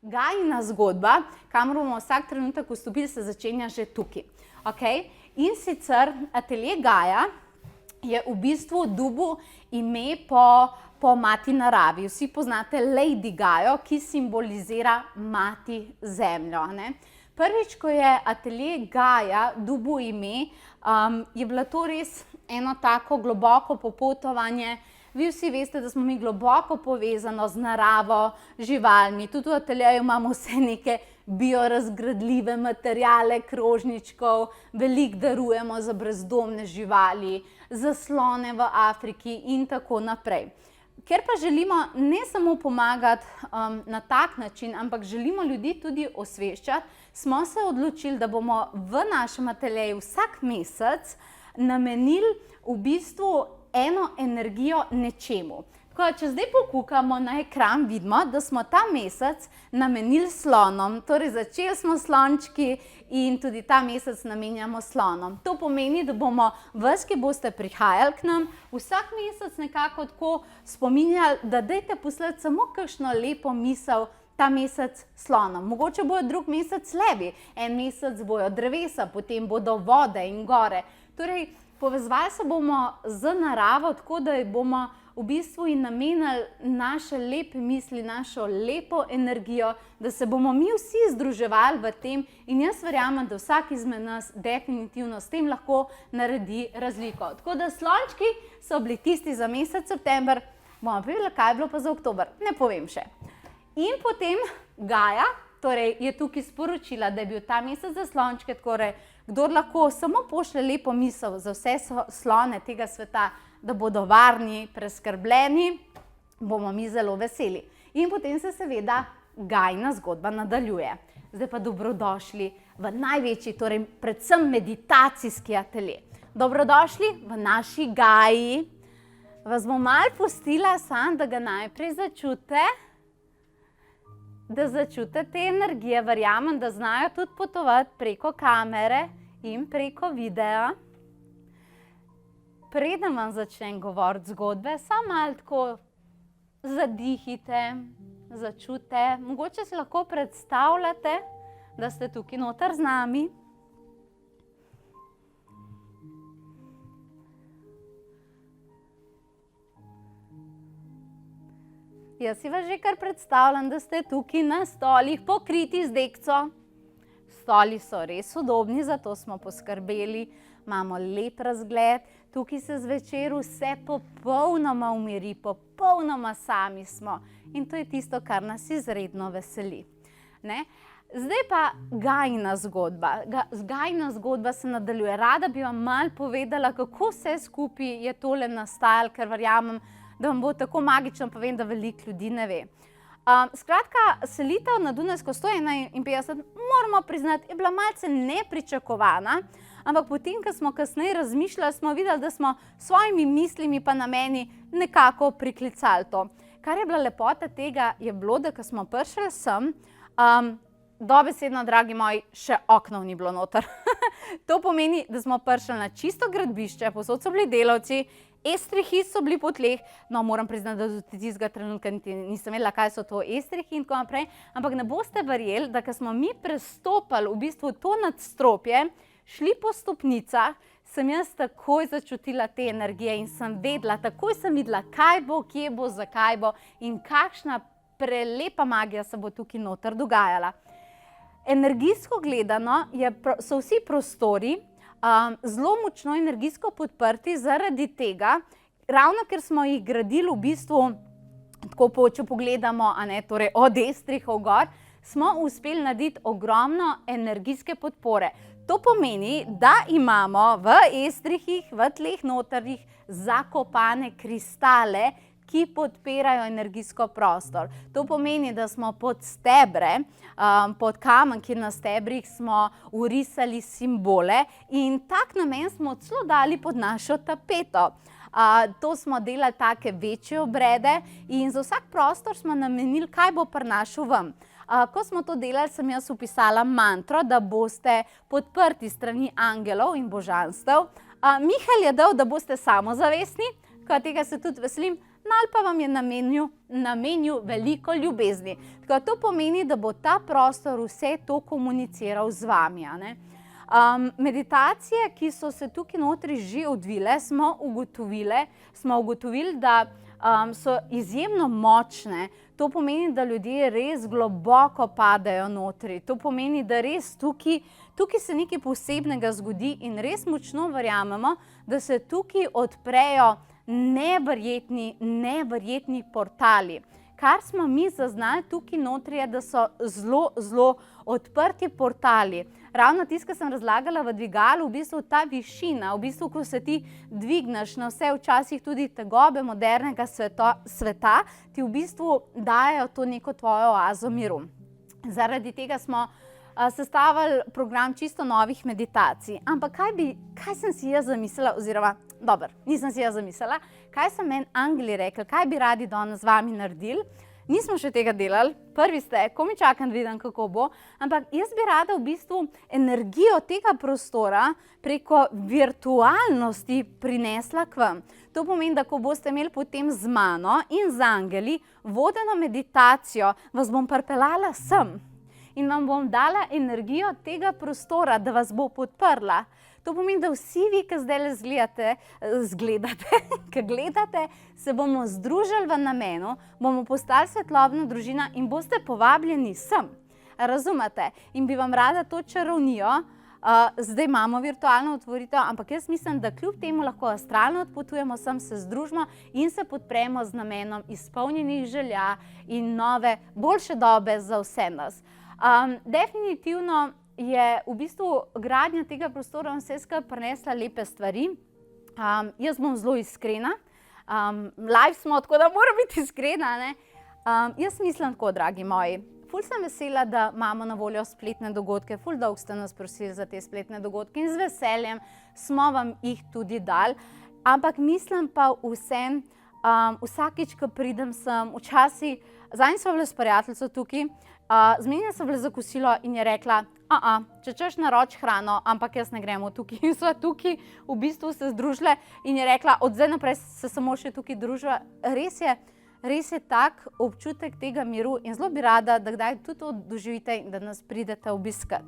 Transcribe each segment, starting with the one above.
Gajina zgodba, kamor bomo vsak trenutek vstopili, se začenja že tukaj. Okay? In sicer atelje Gaja je v bistvu dobil ime po mati naravi. Vsi poznate Lady Gajo, ki simbolizira mati zemljo. Ne? Prvič, ko je atelje Gaja dobil ime, je bilo to res eno tako globoko popotovanje. Vi vsi veste, da smo mi globoko povezani z naravo, živalmi. Tudi v ateljeju imamo vse neke biorazgradljive materijale, krožničkov, veliko darujemo za brezdomne živali, za slone v Afriki in tako naprej. Ker pa želimo ne samo pomagati na tak način, ampak želimo ljudi tudi osveščati, smo se odločili, da bomo v našem ateljeju vsak mesec namenili v bistvu eno energijo nečemu. Tako, če zdaj pokukamo na ekran, vidimo, da smo ta mesec namenili slonom. Torej, začeli smo slončki in tudi ta mesec namenjamo slonom. To pomeni, da bomo vas, ki boste prihajali k nam, vsak mesec nekako tako spominjali, da dajte poslati samo kakšno lepo misel ta mesec slonom. Mogoče bojo drug mesec levi, en mesec bojo drevesa, potem bodo vode in gore. Torej, povezvali se bomo z naravo, tako da bomo v bistvu in namenili naše lepe misli, našo lepo energijo, da se bomo mi vsi združevali v tem in jaz verjamem, da vsak izmed nas definitivno s tem lahko naredi razliko. Tako da slončki so bili tisti za mesec september, bomo videli, kaj je bilo pa za oktober, ne povem še. In potem Gaja, torej je tukaj sporočila, da je bil ta mesec za slončke, torej kdor lahko samo pošlje lepo misel za vse slone tega sveta, da bodo varni, preskrbljeni, bomo mi zelo veseli. In potem se seveda Gajina zgodba nadaljuje. Zdaj pa dobrodošli v največji, torej predvsem meditacijski atelje. Dobrodošli v naši Gaji. Vas bom malo pustila sam, da ga najprej začutite, da začutite te energije. Verjamem, da znajo tudi potovati preko kamere in preko videa. Preden vam začnem govoriti zgodbe, samo malo tako zadihite, začutite. Mogoče si lahko predstavljate, da ste tukaj noter z nami. Jaz si vas že kar predstavljam, da ste tukaj na stolih, pokriti z dekco. Stoli so res udobni, zato smo poskrbeli. Imamo lep razgled, tukaj se zvečer vse popolnoma umiri, popolnoma sami smo. In to je tisto, kar nas izredno veseli. Ne? Zdaj pa Gajina zgodba. Gajina zgodba se nadaljuje. Rada bi vam malo povedala, kako vse skupaj je tole nastajalo, ker verjamem, da vam bo tako magično, pa vem, da veliko ljudi ne ve. Skratka, selitev na Dunajsko 151, moramo priznati, je bila malce nepričakovana, ampak potem, ko smo kasneje razmišljali, smo videli, da smo s svojimi mislimi pa nameni nekako priklicali to. Kar je bila lepota tega, je bilo, da ko smo prišli sem, dobesedno, dragi moji, še oknov ni bilo noter. To pomeni, da smo prišli na čisto gradbišče, povsod so bili delavci, estrihi so bili po tleh, no moram priznati, da do tistega trenutka nisem vedela, kaj so to estrihi in tako naprej, ampak ne boste verjeli, da ko smo mi prestopali v bistvu to nadstropje, šli po stopnicah, sem jaz takoj začutila te energije in sem vedela, takoj sem videla, kaj bo, kje bo, zakaj bo in kakšna prelepa magija se bo tukaj noter dogajala. Energijsko gledano so vsi prostori zelo močno energijsko podprti zaradi tega, ravno ker smo jih gradili v bistvu, tako če pogledamo, torej od estrihov gor, smo uspeli narediti ogromno energijske podpore. To pomeni, da imamo v estrihih, v tleh notrih zakopane kristale, ki podpirajo energijsko prostor. To pomeni, da smo pod stebre, pod kamenki na stebrih smo vrisali simbole in tak namen smo celo dali pod našo tapeto. To smo delali take večje obrede in za vsak prostor smo namenili, kaj bo prinašal ven. Ko smo to delali, sem jaz vpisala mantro, da boste podprti strani angelov in božanstev. Mihael je dal, da boste samozavestni, tako tega se tudi veselim, ali pa vam je namenil veliko ljubezni. Tako to pomeni, da bo ta prostor vse to komuniciral z vami. Meditacije, ki so se tukaj notri že odvile, smo ugotovili, da so izjemno močne. To pomeni, da ljudje res globoko padajo notri. To pomeni, da res tukaj se nekaj posebnega zgodi in res močno verjamemo, da se tukaj odprejo neverjetni portali. Kar smo mi zaznali tukaj notri je, da so zelo odprti portali. Ravno tisto, kar sem razlagala v dvigalu, v bistvu ta višina, v bistvu, ko se ti dvigneš na vse včasih tudi tegobe modernega sveta, ti v bistvu dajo to neko tvojo oazo miru. Zaradi tega smo sestavili program čisto novih meditacij. Ampak kaj sem si jaz zamislila, oziroma, dobro, nisem si jaz zamislila, kaj so meni angeli rekli, kaj bi radi danes z vami naredili. Nismo še tega delali, prvi ste, ko mi čakam, da vidim, kako bo, ampak jaz bi rada v bistvu energijo tega prostora preko virtualnosti prinesla k vam. To pomeni, da ko boste imeli potem z mano in z angeli vodeno meditacijo, vas bom pripeljala sem in vam bom dala energijo tega prostora, da vas bo podprla. To pomeni, da vsi vi, ki zdaj gledate, se bomo združili v namenu, bomo postali svetlobna družina in boste povabljeni sem. Razumete? In bi vam rada to čarovnijo, zdaj imamo virtualno otvoritev, ampak jaz mislim, da kljub temu lahko astralno odpotujemo sem, se združimo in se podpremo z namenom izpolnjenih želja in nove, boljše dobe za vse nas. Definitivno je v bistvu gradnja tega prostora vse skupaj prinesla lepe stvari. Jaz bom zelo iskrena. Live smo, tako da moram biti iskrena. Jaz mislim tako, dragi moji. Ful sem vesela, da imamo na voljo spletne dogodke. Ful dolgo ste nas prosili za te spletne dogodke in z veseljem smo vam jih tudi dali. Ampak mislim pa vsem, vsakič, ko pridem sem, včasih, zadnjič sva bila s prijateljico tukaj, zmenila sva bila za kosilo in je rekla, če češ naroči hrano, ampak jaz ne gremo tukaj. In sva tukaj v bistvu se združile in je rekla, od zdaj naprej se samo še tukaj druživa. Res je tak občutek tega miru in zelo bi rada, da kdaj tudi to doživite in da nas pridete obiskat.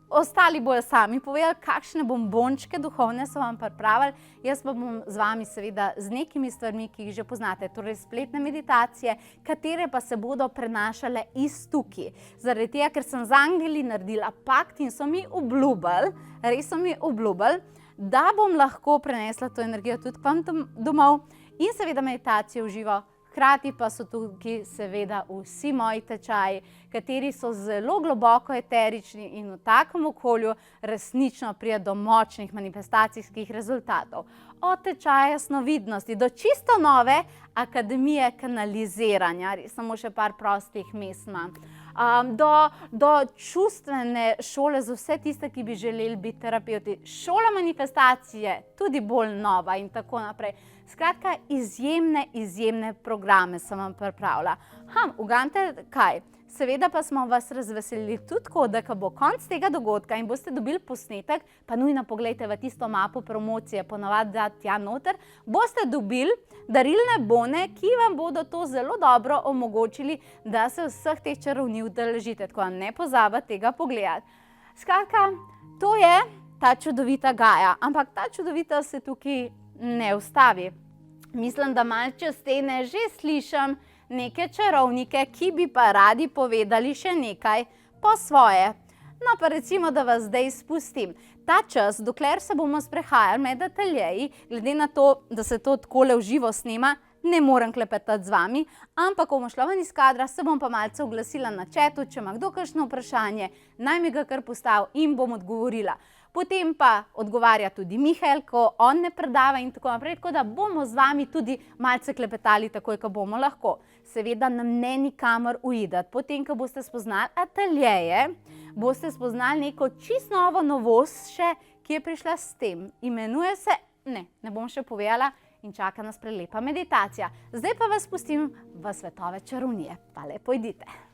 Ostali bojo sami povedali, kakšne bombončke duhovne so vam pripravili. Jaz pa bom z vami seveda z nekimi stvarmi, ki jih že poznate, torej spletne meditacije, katere pa se bodo prenašale iz tukaj. Zaradi tega, ker sem z angeli naredila pakt in so mi obljubili, res so mi obljubili, da bom lahko prenesla to energijo tudi k vam domov in seveda meditacijo v živo. Hkrati pa so tukaj seveda vsi moji tečaji, kateri so zelo globoko eterični in v takem okolju resnično pride do močnih manifestacijskih rezultatov. Od tečaja jasnovidnosti do čisto nove akademije kanaliziranja, samo še par prostih mest imam, do čustvene šole za vse tiste, ki bi želeli biti terapeuti, šola manifestacije, tudi bolj nova in tako naprej. Skratka, izjemne programe sem vam pripravila. Uganite kaj? Seveda pa smo vas razveselili tudi tako, da ko bo konc tega dogodka in boste dobili posnetek, pa nujno pogledajte v tisto mapo promocije, ponavadi da tja noter, boste dobili darilne bone, ki vam bodo to zelo dobro omogočili, da se vseh teh čarovnij udeležite. Tako da ne pozabite tega pogledati. Skratka, to je ta čudovita Gaja, ampak ta čudovita se tukaj ne ustavi. Mislim, da malo čez stene že slišim neke čarovnike, ki bi pa radi povedali še nekaj po svoje. No, pa recimo, da vas zdaj spustim. Ta čas, dokler se bomo sprehajali med ateljeji, glede na to, da se to takole v živo snema, ne morem klepetati z vami, ampak ko bom šla ven iz kadra, se bom pa malce oglasila na chatu, če ima kdo kakšno vprašanje, naj mi ga kar postavi in bom odgovorila. Potem pa odgovarja tudi Mihael, ko on ne predava in tako naprej, tako da bomo z vami tudi malce klepetali takoj, ko bomo lahko. Seveda nam ne nikamor uidati. Potem, ko boste spoznali ateljeje, boste spoznali neko čisto novo novost še, ki je prišla s tem. Imenuje se, ne bom še povedala, in čaka nas prelepa meditacija. Zdaj pa vas pustim v svetove čarovnije. Pa lepo idite.